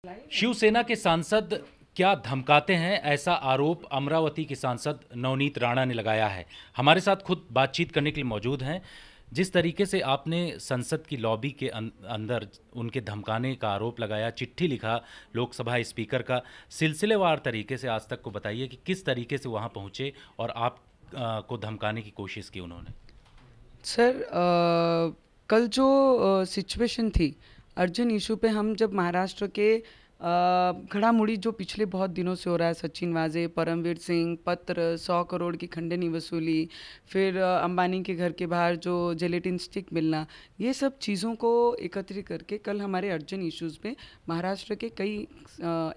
शिवसेना के सांसद क्या धमकाते हैं, ऐसा आरोप अमरावती के सांसद नवनीत राणा ने लगाया है। हमारे साथ खुद बातचीत करने के लिए मौजूद हैं। जिस तरीके से आपने संसद की लॉबी के अंदर उनके धमकाने का आरोप लगाया, चिट्ठी लिखा लोकसभा स्पीकर का, सिलसिलेवार तरीके से आज तक को बताइए कि किस तरीके से वहां पहुंचे और आप को धमकाने की कोशिश की उन्होंने। सर, कल जो सिचुएशन थी अर्जुन इशू पे, हम जब महाराष्ट्र के घड़ामुड़ी जो पिछले बहुत दिनों से हो रहा है, सचिन वाजे, परमवीर सिंह, पत्र 100 करोड़ की खंडनी वसूली, फिर अंबानी के घर के बाहर जो जेलेटिन स्टिक मिलना, ये सब चीज़ों को एकत्रित करके कल हमारे अर्जुन इश्यूज़ पे महाराष्ट्र के कई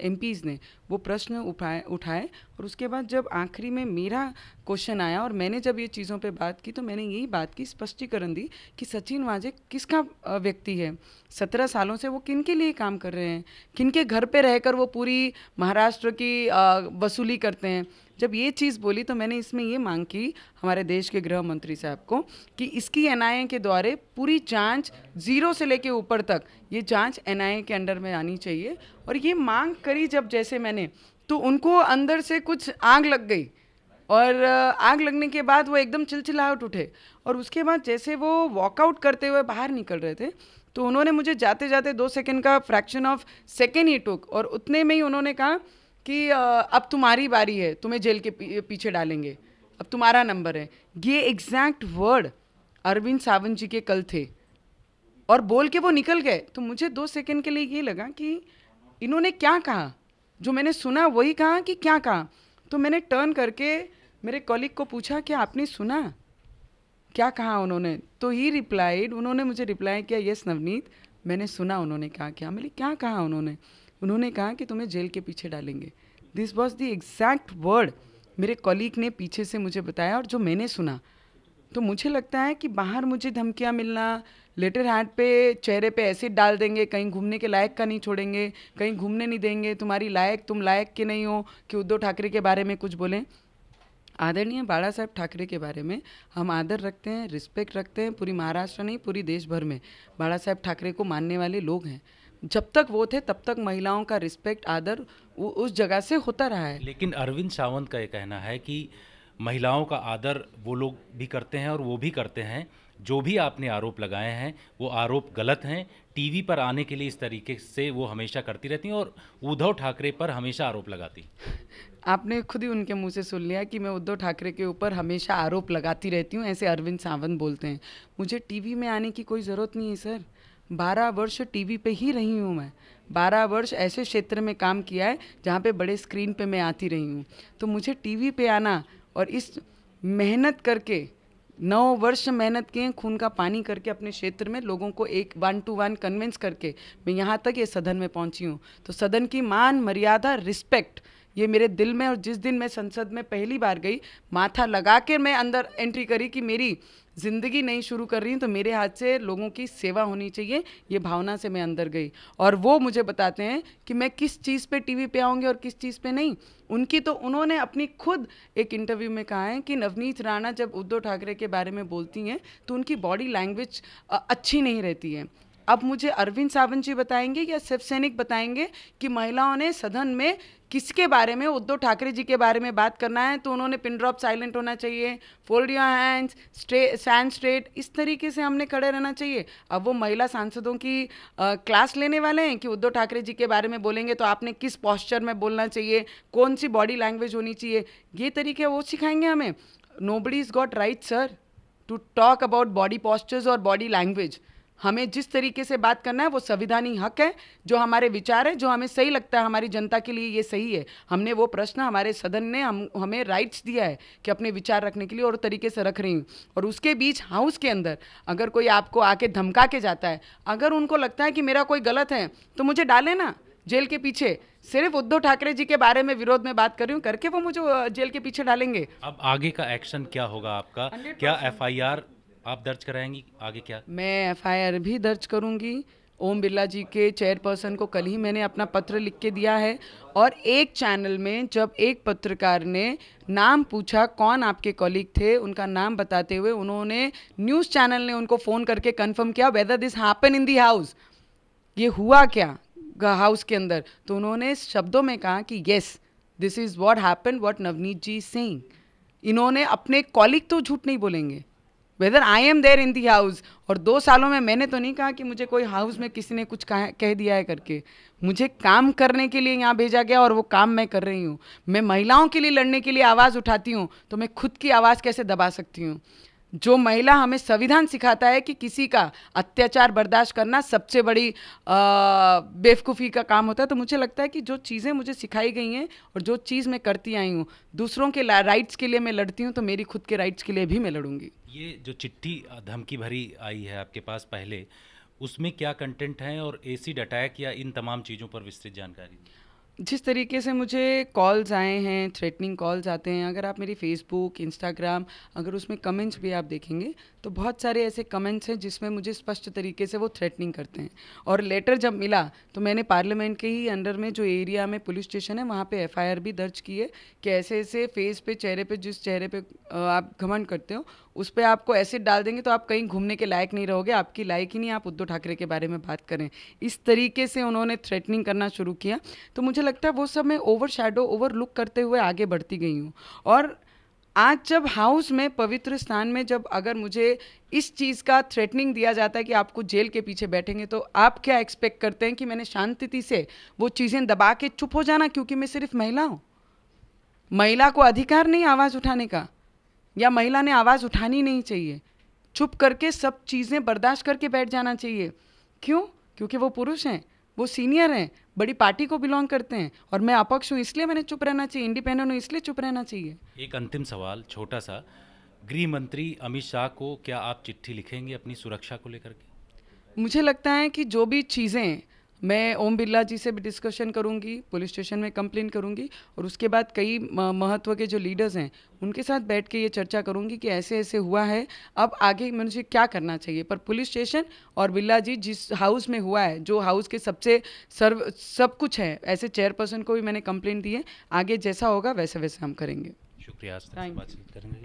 एमपीज़ ने वो प्रश्न उठाए और उसके बाद जब आखिरी में मेरा क्वेश्चन आया और मैंने जब ये चीज़ों पे बात की तो मैंने यही बात की, स्पष्टीकरण दी कि सचिन वाजे किसका व्यक्ति है, 17 सालों से वो किन के लिए काम कर रहे हैं, किन के घर पे रहकर वो पूरी महाराष्ट्र की वसूली करते हैं। जब ये चीज़ बोली तो मैंने इसमें ये मांग की हमारे देश के गृह मंत्री साहब को कि इसकी एनआईए के द्वारा पूरी जांच जीरो से लेके ऊपर तक ये जांच एनआईए के अंडर में आनी चाहिए। और ये मांग करी जब जैसे मैंने, तो उनको अंदर से कुछ आग लग गई और आग लगने के बाद वो एकदम चिलचिलाहट उठे और उसके बाद जैसे वो वॉकआउट करते हुए बाहर निकल रहे थे तो उन्होंने मुझे जाते जाते 2 सेकंड का फ्रैक्शन ऑफ सेकेंड ही टुक और उतने में ही उन्होंने कहा कि अब तुम्हारी बारी है, तुम्हें जेल के पीछे डालेंगे, अब तुम्हारा नंबर है। ये एग्जैक्ट वर्ड अरविंद सावंत जी के कल थे और बोल के वो निकल गए। तो मुझे 2 सेकंड के लिए ये लगा कि इन्होंने क्या कहा, जो मैंने सुना वही कहा कि क्या कहा। तो मैंने टर्न करके मेरे कॉलीग को पूछा कि आपने सुना क्या कहा उन्होंने, तो ही रिप्लाइड, उन्होंने मुझे रिप्लाई किया, यस नवनीत मैंने सुना उन्होंने कहा क्या। मैंने क्या कहा उन्होंने कहा कि तुम्हें जेल के पीछे डालेंगे। This was the exact word मेरे कॉलीग ने पीछे से मुझे बताया और जो मैंने सुना। तो मुझे लगता है कि बाहर मुझे धमकियाँ मिलना, लेटर हैड पे चेहरे पे एसिड डाल देंगे, कहीं घूमने के लायक का नहीं छोड़ेंगे, कहीं घूमने नहीं देंगे, तुम लायक के नहीं हो कि उद्धव ठाकरे के बारे में कुछ बोलें। आदरणीय बाला साहब ठाकरे के बारे में हम आदर रखते हैं, रिस्पेक्ट रखते हैं। पूरी महाराष्ट्र नहीं, पूरी देश भर में बाला साहब ठाकरे को मानने वाले लोग हैं। जब तक वो थे तब तक महिलाओं का रिस्पेक्ट, आदर उस जगह से होता रहा है। लेकिन अरविंद सावंत का ये कहना है कि महिलाओं का आदर वो लोग भी करते हैं और वो भी करते हैं। जो भी आपने आरोप लगाए हैं वो आरोप गलत हैं। टीवी पर आने के लिए इस तरीके से वो हमेशा करती रहती हैं और उद्धव ठाकरे पर हमेशा आरोप लगाती। आपने खुद ही उनके मुंह से सुन लिया कि मैं उद्धव ठाकरे के ऊपर हमेशा आरोप लगाती रहती हूँ, ऐसे अरविंद सावंत बोलते हैं। मुझे टीवी में आने की कोई ज़रूरत नहीं है सर। 12 वर्ष टीवी पे ही रही हूँ मैं। 12 वर्ष ऐसे क्षेत्र में काम किया है जहाँ पे बड़े स्क्रीन पे मैं आती रही हूँ। तो मुझे टीवी पे आना और इस मेहनत करके 9 वर्ष मेहनत किए, खून का पानी करके अपने क्षेत्र में लोगों को एक 1 to 1 कन्विंस करके मैं यहाँ तक ये सदन में पहुँची हूँ। तो सदन की मान, मर्यादा, रिस्पेक्ट ये मेरे दिल में, और जिस दिन मैं संसद में पहली बार गई, माथा लगा के मैं अंदर एंट्री करी कि मेरी ज़िंदगी नहीं शुरू कर रही हूँ तो मेरे हाथ से लोगों की सेवा होनी चाहिए, ये भावना से मैं अंदर गई। और वो मुझे बताते हैं कि मैं किस चीज़ पे टीवी पे आऊँगी और किस चीज़ पे नहीं। उन्होंने अपनी खुद एक इंटरव्यू में कहा है कि नवनीत राणा जब उद्धव ठाकरे के बारे में बोलती हैं तो उनकी बॉडी लैंग्वेज अच्छी नहीं रहती है। अब मुझे अरविंद सावंत जी बताएंगे या शिव सैनिक बताएंगे कि महिलाओं ने सदन में किसके बारे में, उद्धव ठाकरे जी के बारे में बात करना है तो उन्होंने पिन ड्रॉप साइलेंट होना चाहिए, fold your hands, stand straight, इस तरीके से हमने खड़े रहना चाहिए। अब वो महिला सांसदों की क्लास लेने वाले हैं कि उद्धव ठाकरे जी के बारे में बोलेंगे तो आपने किस पॉस्चर में बोलना चाहिए, कौन सी बॉडी लैंग्वेज होनी चाहिए, ये तरीके वो सिखाएंगे हमें। Nobody is got right sir to talk about body postures और बॉडी लैंग्वेज। हमें जिस तरीके से बात करना है वो संविधानिक हक है, जो हमारे विचार है, जो हमें सही लगता है हमारी जनता के लिए ये सही है। हमने वो प्रश्न, हमारे सदन ने हमें राइट्स दिया है कि अपने विचार रखने के लिए, और तरीके से रख रही हूँ। और उसके बीच हाउस के अंदर अगर कोई आपको आके धमका के जाता है, अगर उनको लगता है कि मेरा कोई गलत है तो मुझे डाले ना जेल के पीछे। सिर्फ उद्धव ठाकरे जी के बारे में विरोध में बात कर रही हूँ करके वो मुझे जेल के पीछे डालेंगे। अब आगे का एक्शन क्या होगा आपका? क्या एफआईआर आप दर्ज कराएंगी? आगे क्या? मैं एफआईआर भी दर्ज करूंगी। ओम बिरला जी के चेयरपर्सन को कल ही मैंने अपना पत्र लिख के दिया है। और एक चैनल में जब एक पत्रकार ने नाम पूछा कौन आपके कॉलीग थे, उनका नाम बताते हुए उन्होंने, न्यूज़ चैनल ने उनको फ़ोन करके कंफर्म किया whether this happen in the house, ये हुआ क्या, हाउस के अंदर, तो उन्होंने शब्दों में कहा कि yes, this is what happen, what Navneet ji saying. इन्होंने अपने कॉलिग तो झूठ नहीं बोलेंगे, whether I am there in the house. और 2 सालों में मैंने तो नहीं कहा कि मुझे कोई हाउस में किसी ने कुछ कह दिया है करके। मुझे काम करने के लिए यहाँ भेजा गया और वो काम मैं कर रही हूँ। मैं महिलाओं के लिए लड़ने के लिए आवाज़ उठाती हूँ, तो मैं खुद की आवाज़ कैसे दबा सकती हूँ? जो महिला हमें संविधान सिखाता है कि किसी का अत्याचार बर्दाश्त करना सबसे बड़ी बेवकूफ़ी का काम होता है। तो मुझे लगता है कि जो चीज़ें मुझे सिखाई गई हैं और जो चीज़ मैं करती आई हूँ, दूसरों के राइट्स के लिए मैं लड़ती हूँ, तो मेरी खुद के राइट्स के लिए भी मैं लड़ूंगी। ये जो चिट्ठी धमकी भरी आई है आपके पास पहले, उसमें क्या कंटेंट है और एसिड अटैक या इन तमाम चीज़ों पर विस्तृत जानकारी दें। जिस तरीके से मुझे कॉल्स आए हैं, थ्रेटनिंग कॉल्स आते हैं, अगर आप मेरी फेसबुक, इंस्टाग्राम, अगर उसमें कमेंट्स भी आप देखेंगे तो बहुत सारे ऐसे कमेंट्स हैं जिसमें मुझे स्पष्ट तरीके से वो थ्रेटनिंग करते हैं। और लेटर जब मिला तो मैंने पार्लियामेंट के ही अंडर में जो एरिया में पुलिस स्टेशन है वहाँ पे एफआईआर भी दर्ज की है कि ऐसे ऐसे फेस पे, चेहरे पे, जिस चेहरे पे आप घमंड करते हो उस पर आपको एसिड डाल देंगे तो आप कहीं घूमने के लायक नहीं रहोगे, आपकी लायक ही नहीं, आप उद्धव ठाकरे के बारे में बात करें। इस तरीके से उन्होंने थ्रेटनिंग करना शुरू किया। तो मुझे लगता है वो सब मैं ओवरलुक करते हुए आगे बढ़ती गई हूँ। और आज जब हाउस में, पवित्र स्थान में, जब अगर मुझे इस चीज़ का थ्रेटनिंग दिया जाता है कि आपको जेल के पीछे बैठेंगे, तो आप क्या एक्सपेक्ट करते हैं कि मैंने शांति से वो चीज़ें दबा के चुप हो जाना क्योंकि मैं सिर्फ महिला हूँ? महिला को अधिकार नहीं आवाज़ उठाने का, या महिला ने आवाज़ उठानी नहीं चाहिए, चुप करके सब चीज़ें बर्दाश्त करके बैठ जाना चाहिए। क्यों? क्योंकि वो पुरुष हैं, वो सीनियर हैं, बड़ी पार्टी को बिलोंग करते हैं, और मैं अपक्ष हूँ इसलिए मैंने चुप रहना चाहिए, इंडिपेंडेंट हूँ इसलिए चुप रहना चाहिए। एक अंतिम सवाल छोटा सा, गृह मंत्री अमित शाह को क्या आप चिट्ठी लिखेंगे अपनी सुरक्षा को लेकर के? मुझे लगता है कि जो भी चीज़ें, मैं ओम बिरला जी से भी डिस्कशन करूंगी, पुलिस स्टेशन में कंप्लेन करूंगी, और उसके बाद कई महत्व के जो लीडर्स हैं उनके साथ बैठ के ये चर्चा करूंगी कि ऐसे ऐसे हुआ है, अब आगे मुझे क्या करना चाहिए। पर पुलिस स्टेशन और बिरला जी जिस हाउस में हुआ है, जो हाउस के सबसे सब कुछ है, ऐसे चेयरपर्सन को भी मैंने कंप्लेन दी है। आगे जैसा होगा वैसे वैसे हम करेंगे। शुक्रिया, आज तक थैंक यू। बातचीत करेंगे।